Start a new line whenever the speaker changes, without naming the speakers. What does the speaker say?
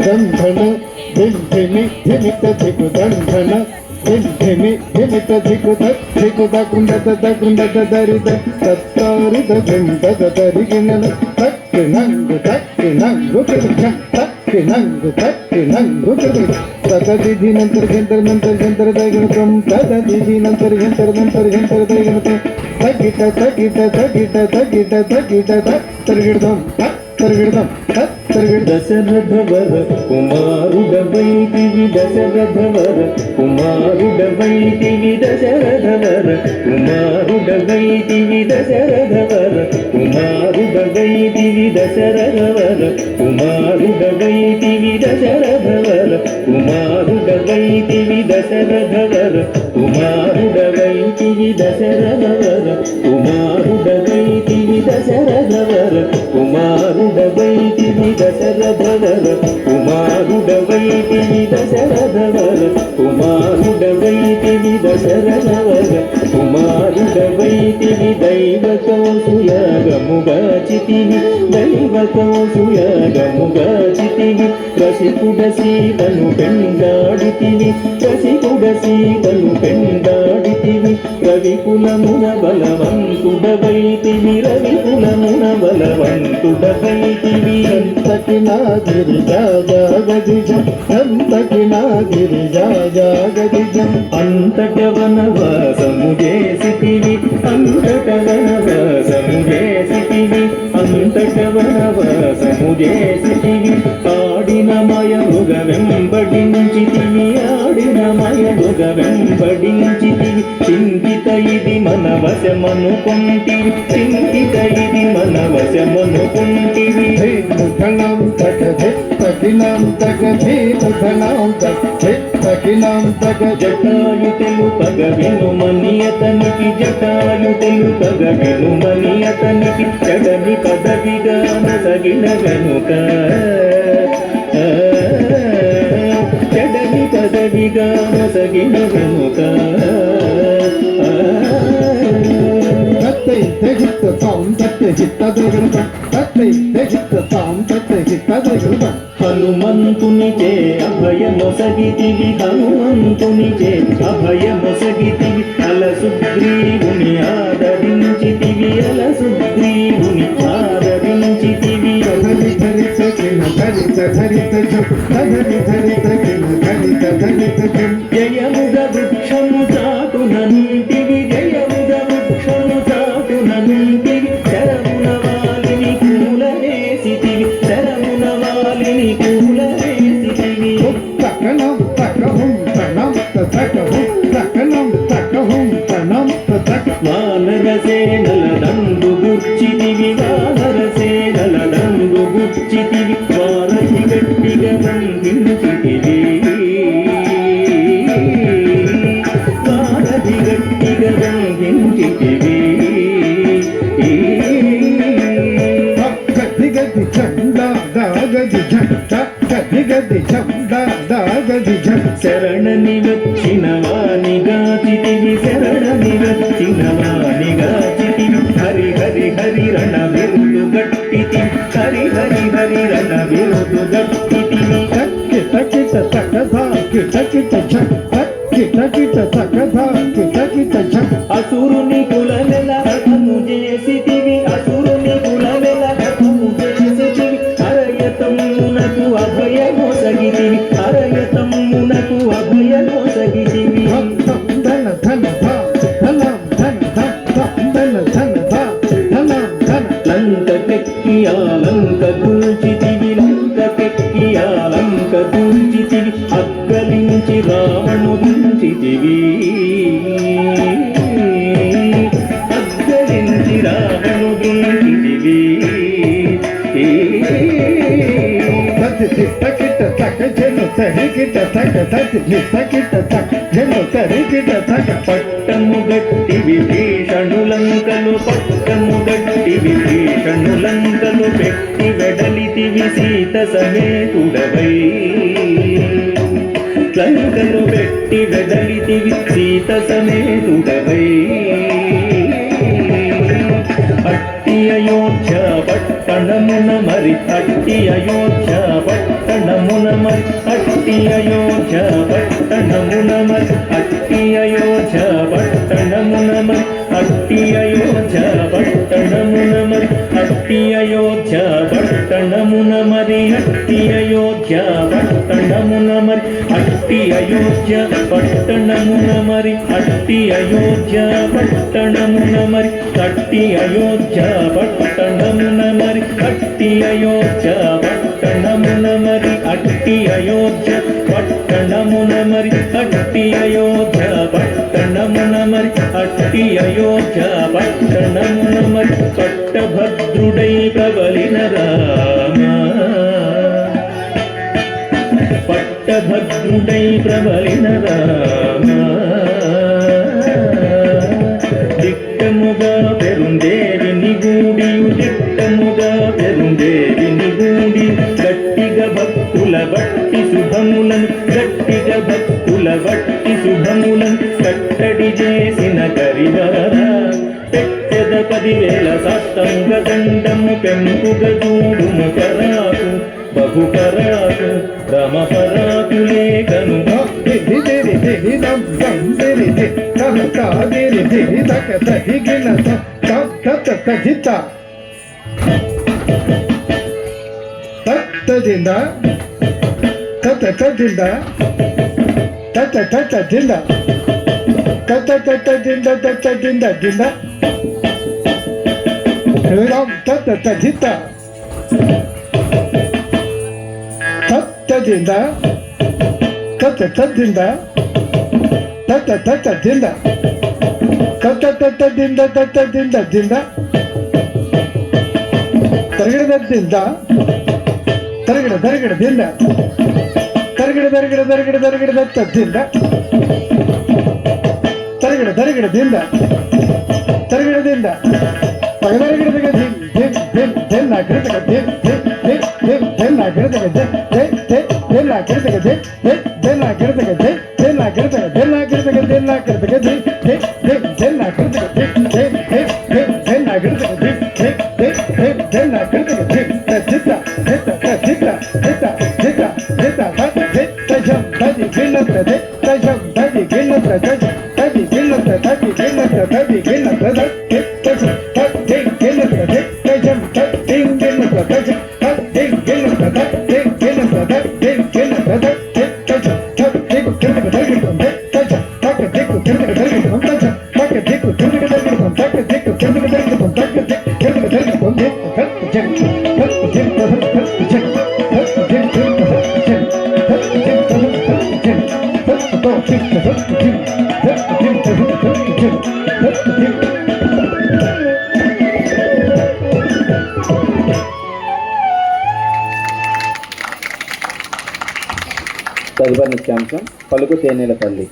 దంధన ధిమి ధిమిత ధికు దంధన ధిమి ధిమిత ధికు ధికుద కుండద కుండద దరిద తత్తారిద కుండద దరిగినల తక్కి నంగు కిరిచం తక్కి నంగు కిరిచ తదదిది నంతర గంతర నంతర గంతర దైగనతం తదదిది నంతర గంతర గంతర దైగనతం తగిట తగిట తగిట తగిట తగిట తరిగిడదాం తరిగిడదాం
దశరథవర కుమారుడవైతివి దశరథవర కుమారుడవైతివి దశరథవర కుమారుడవైతివి దశరథవర కుమారుడవైతివి దశరథవర కుమారుడవైతివి దశరథవర కుమారుడవైతివి దశరథవర కుమారుడవైతివి దశరథవర కుమారుడవైతివి దశరథవర కుమారుడవైతివి దశరథవర కుమారుడవైతివి దశరథవర కుమారుడవైతివి దశరథవర కుమారుడవైతివి దైవ కౌసుయాగముగాచితివి దైవ కౌసుయాగముగాచితివి రసికుడ సీతను పెండాడితివి రసికుడ సీతను పెండాడితివి రవికులమున బలవంతుడవైతివి రవికులమున బలవంతుడవైతివి
అంతకి నా గిరిజాగదిజం అంతకి నా గిరిజాగదిజం
అంతట వనవాసము చేసితివి అంతట వనవాసము చేసితివి అంతట వనవాసము చేసితివి ఆడిన మయముగ వెంబడించితివి ఆడిన మయముగ వెంబడించితివి చింతిత ఇది మన వశమనుకుంటివి చింతిత ఇది మన వశమనుకుంటివి
ధనం తగ తగినం తగ ధనం తగ తగినం తగ
జటాయు తెలుపగ వినుమని అతనికి జటాయు తెలుపగ వినుమని అతనికి చెడని పదవిగా నసగిన గనుక చెడని పదవిగా నసగిన గనుక
తెగిత్త సాంతత్త హిత్తదగనుక తెగిత్త సాంతత్త హిత్తదగనుక
హనుమంతునిచే అభయమొసగితివి హనుమంతునిచే అభయమొసగితివి అల సుగ్రీవుని ఆదరించితివి అల సుగ్రీవుని ఆదరించితివి
ధరి ధరిత కిన ధరిత ధరిత ధరి ధరిత కిన ధరిత ధరిత
జయముగ వృక్షము చాటునంటివి జయముగ వృక్షము చాటునంటివి శరమున వాలిని కూలవేసితివి శరమున వాలిని కూలవేసితివి
తకనం తకహం తనం తకహం తకనం తకహం తనం తక
వానరసేనల దండు గుచ్చితివి వానరసేనల దండు గుచ్చితివి వారసి గట్టిగా బంధించితివి వారసి గట్టిగా బంధించితివి
గది గది చందా దాగది చందా గది గది చందా దాగది చందా
శరణని వచ్చిన వాణిగాచితివి శరణని వచ్చిన వాణిగాచితివి హరి హరి హరి రణ విరుదు గట్టితి హరి హరి హరి రణ విరుదు గట్టితివి
కిట కిట తకధా కిట కిట ఝ కిట కిట తకధా కిట కిట ఝ
అసురుని కులనెల రథము చేసితివి అసురుని కులనెల రథము చేసితివి హరయతమ్మునకు అభయమొసగితివి హరయతమ్మునకు అభయమొసగితివి
ధన ధన ధా ధనం ధన ధన ధన ధన ధా ధనం ధన
లంకకెక్కి లంక కూల్చితివి లంకకెక్కి లంక కూల్చితివి అగ్గలించి రావణుదించితివి అగ్గలించి రావణుదించితివి
కిట కిట తక జను తరికిట తక తది తకిట తక జను తరికిట తక
పట్టము గట్టి విభీషణులంకలు పట్టము గట్టి విభీషణులంకలు పెట్టి వెడలితివి సీత సమేతుడవై లంకలు పెట్టి వెడలితివి సీత సమేతుడవై అట్టి అయోధ్య పట్టణమున మరి అట్టి అయోధ్య పట్టణమున మరి అట్టి అయోధ్య పట్టణమున మరి అట్టి అయోధ్య పట్టణమున మరి అట్టి అయోధ్య పట్టణమున మరి అట్టి అయోధ్య పట్టణమున మరి అట్టి అయోధ్య పట్టణమున మరి అట్టి అయోధ్య పట్టణమున మరి అట్టి అయోధ్య పట్టణమున మరి అట్టి అయోధ్య పట్టణమున మరి అట్టి అయోధ్య పట్టణమున మరి అట్టి అయోధ్య పట్టణమున మరి అట్టి అయోధ్య పట్టణమున మరి అట్టి అయోధ్య పట్టణమున మరి పట్టభద్రుడై ప్రబలిన రామ పట్టభద్రుడై ప్రబలిన రామ దిట్టముగా పెరుందేవిని గూడియు దిట్టముగా పెరుందేవిని గూడి గట్టిగా భక్తుల బట్టి శుభములను గట్టిగా భక్తుల బట్టి శుభములను కట్టడి చేసిన కరివారా పెట్టెద 10,000 సాష్టంగ దండము పెంపుగ చూడుము పరాకు బహు పరాకు రమ పరాకు లేఖను
దిరి దిరి దిరి దం దం దిరి ది తహ తా దిరి దిరి తక తహిగిన త తత తజిత తతజింద తత తజింద తత తతజింద తత తతజింద తతజింద జింద రామ్ తత తజిత తతజింద తత తజింద తత తతజింద తత తతజింద తతజింద జింద తరగడದಿಂದ ತರಗಡ ತರಗಡದಿಂದ ತರಗಡ ತರಗಡ ತರಗಡ ತರಗಡ ತತ್ತಿಂದ ತರಗಡ ತರಗಡದಿಂದ ತರಗಡದಿಂದ ತಗದರಗಡದಾಗ ದಿನ್ ದಿನ್ ದಿನ್ ದಿನ್ ಹಾಕಿರತಕ್ಕ ದಿನ್ ದಿನ್ ದಿನ್ ದಿನ್ ದಿನ್ ಹಾಕಿರತಕ್ಕ ದಿನ್ ದಿನ್ ದಿನ್ ದಿನ್ ಹಾಕಿರತಕ್ಕ ದಿನ್ ದಿನ್ ದಿನ್ ಹಾಕಿರತಕ್ಕ ದಿನ್ ದಿನ್ ಹಾಕಿರತಕ್ಕ ದಿನ್ ಹಾಕಿರತಕ್ಕ ದಿನ್ ಹಾಕಿರತಕ್ಕ ದಿನ್ ದಿನ್ ದಿನ್ ದಿನ್ ಹಾಕಿರತಕ್ಕ ದಿನ್ ದಿನ್ ದಿನ್ ದಿನ್ ದಿನ್ ಹಾಕಿರತಕ್ಕ ದಿನ್ ದಿನ್ ದಿನ್ ದಿನ್ ದಿನ್ ಹಾಕಿರತಕ್ಕ ದಿನ್ ಚಿತ್ತ ಚಿತ್ತ ಚಿತ್ತ ಚಿತ್ತ ಚಿತ್ತ ಚಿತ್ತ ಚಿತ್ತ ಜಂ ತದಿ ಗಿಲ್ಲತ ತಜಂ ತದಿ ಗಿಲ್ಲತ ತದಿ ಗಿಲ್ಲತ ತದಿ ಗಿಲ್ಲತ ತದಿ ಗಿಲ್ಲತ ಚಿತ್ತ ತದಿ ಗಿಲ್ಲತ ತಜಂ ತದಿ ಗಿಲ್ಲತ ತಜಂ ತದಿ ಗಿಲ್ಲತ ತದಿ ಗಿಲ್ಲತ ತದಿ ಗಿಲ್ಲತ ಚಿತ್ತ ತದಿ ಗಿಲ್ಲತ ತದಿ ತಜಂ ತಕ ದಿಕ್ಕು ತಿರುಗಿ ತದಿ ತಜಂ ತಕ ದಿಕ್ಕು ತಿರುಗಿ ತದಿ ತಕ ದಿಕ್ಕು ತಿರುಗಿ ತದಿ ತಕ ದಿಕ್ಕು ತಿರುಗಿ ತದಿ ಜಂ
తదుపరి ముఖ్యాంశం పలుకు తేనెల తల్లి.